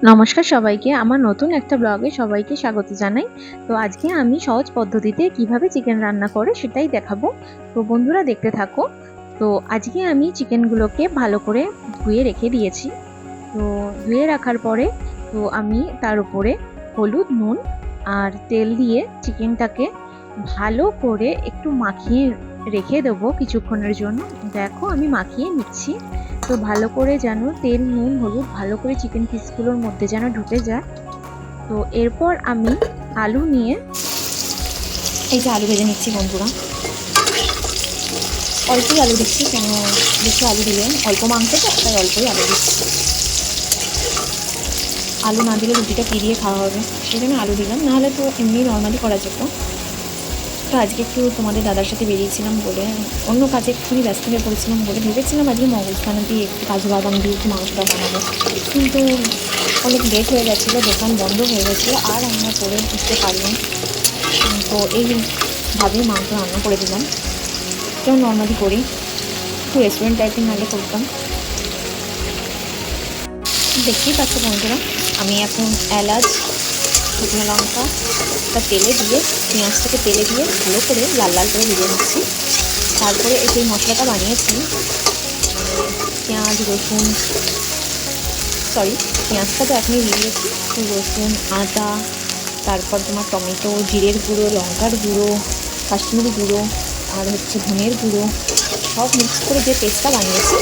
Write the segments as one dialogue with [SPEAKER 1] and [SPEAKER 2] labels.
[SPEAKER 1] নমস্কার সবাইকে, আমার নতুন একটা ব্লগে সবাইকে স্বাগত জানাই। তো আজকে আমি সহজ পদ্ধতিতে কিভাবে চিকেন রান্না করে সেটাই দেখাবো। তো বন্ধুরা দেখতে থাকো। তো আজকে আমি চিকেনগুলোকে ভালো করে ধুয়ে রেখে দিয়েছি। তো ধুয়ে রাখার পরে তো আমি তার উপরে হলুদ, নুন আর তেল দিয়ে চিকেনটাকে ভালো করে একটু মাখিয়ে রেখে দেবো কিছুক্ষণের জন্য। দেখো আমি মাখিয়ে নিচ্ছি। তো ভালো করে যেন তেল, নুন, হলুদ ভালো করে চিকেন পিসগুলোর মধ্যে যেন ঢুকে যায়। তো এরপর আমি আলু নিয়ে এই যে আলু ভেজে নিচ্ছি বন্ধুরা। অল্পই আলু দিচ্ছি, কেন বেশি আলু দিলে অল্প মাংস তো, তাই অল্পই আলু দিচ্ছি। আলু না দিলে রুটিটা কী দিয়ে খাওয়া হবে, সেই জন্য আলু দিলাম, নাহলে তো এমনি নর্মালি করা যেত। তো আজকে একটু তোমাদের দাদার সাথে বেরিয়েছিলাম বলে, অন্য কাজে একটুখানি ব্যস্ত হয়ে পড়েছিলাম বলে ভেবেছিলাম আজকে মগজদানা দিয়ে একটু কাজু বাদাম দিয়ে একটু মাংসটা বানাবো, কিন্তু অনেক লেট হয়ে গেছিলো, দোকান বন্ধ হয়ে গেছিলো, আর আমরা করে উঠতে পারিনি। তো এইভাবেই মাংস রান্না করে দিলাম, যেমন নর্মালি করি, একটু রেস্টুরেন্ট টাইপের নাহলে করতাম। দেখতেই পাচ্ছ বন্ধুরা, আমি এখন এলাচ, শুকনো লঙ্কা তেলে দিয়ে, পেঁয়াজটাকে তেলে দিয়ে ভালো করে লাল লাল করে ভেজে নিচ্ছি। তারপরে এই যে মশলাটা বানিয়েছি, পেঁয়াজ, রসুন, পেঁয়াজটা তো এখনই দিয়ে দিয়েছি, রসুন, আদা, তারপর তোমার টমেটো, জিরের গুঁড়ো, লঙ্কার গুঁড়ো, কাশ্মীরি গুঁড়ো আর হচ্ছে ধনের গুঁড়ো, সব মিক্স করে যে পেস্টটা বানিয়েছি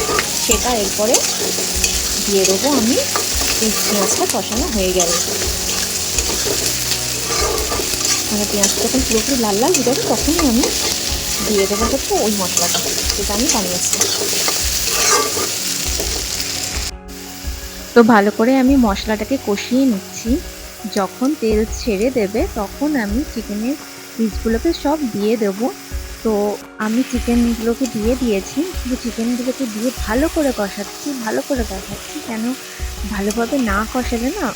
[SPEAKER 1] সেটা এরপরে দিয়ে দেবো আমি। এই পেঁয়াজটা কষানো হয়ে গেলে, মানে পেঁয়াজটা যখন পুরোপুরি লাল লাল হয়ে যাবে তখনই আমি দিয়ে দেবো হচ্ছে ওই মশলাটা যেটা আমি বানিয়েছি। তো ভালো করে আমি মশলাটাকে কষিয়ে নিচ্ছি। যখন তেল ছেড়ে দেবে তখন আমি চিকেনের পিসগুলোকে সব দিয়ে দেব। তো আমি চিকেনগুলোকে দিয়ে দিয়েছি, কিন্তু চিকেনগুলোকে দিয়ে ভালো করে কষাচ্ছি, কেন ভালোভাবে না কষালে না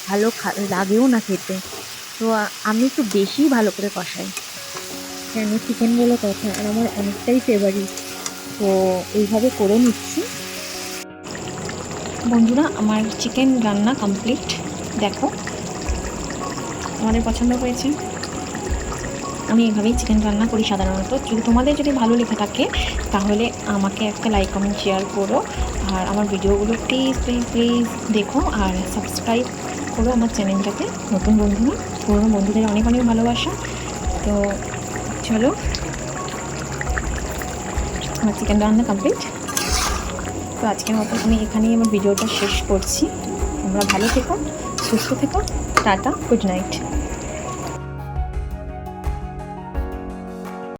[SPEAKER 1] ভালো লাগেও না খেতে। তো আমি একটু বেশি ভালো করে কষাই, কেন চিকেন বলে কথা, আর আমার অনেকটাই ফেভারিট। তো এইভাবে করে নিচ্ছি। বন্ধুরা আমার চিকেন রান্না কমপ্লিট। দেখো তোমাদের পছন্দ হয়েছে। আমি এইভাবেই চিকেন রান্না করি সাধারণত। তোমাদের যদি ভালো লেগে থাকে তাহলে আমাকে একটা লাইক, কমেন্ট, শেয়ার করো, আর আমার ভিডিওগুলো প্লিজ প্লিজ প্লিজ দেখো, আর সাবস্ক্রাইব করো আমার চ্যানেলটাকে। নতুন বন্ধুরা, পুরনো বন্ধুদের অনেক অনেক ভালোবাসা। তো চলো, আমার চিকেন রান্না কমপ্লিট। তো আজকের মতো আমি এখানেই আমার ভিডিওটা শেষ করছি। তোমরা ভালো থেকো, সুস্থ থেকো, টাটা, গুড নাইট।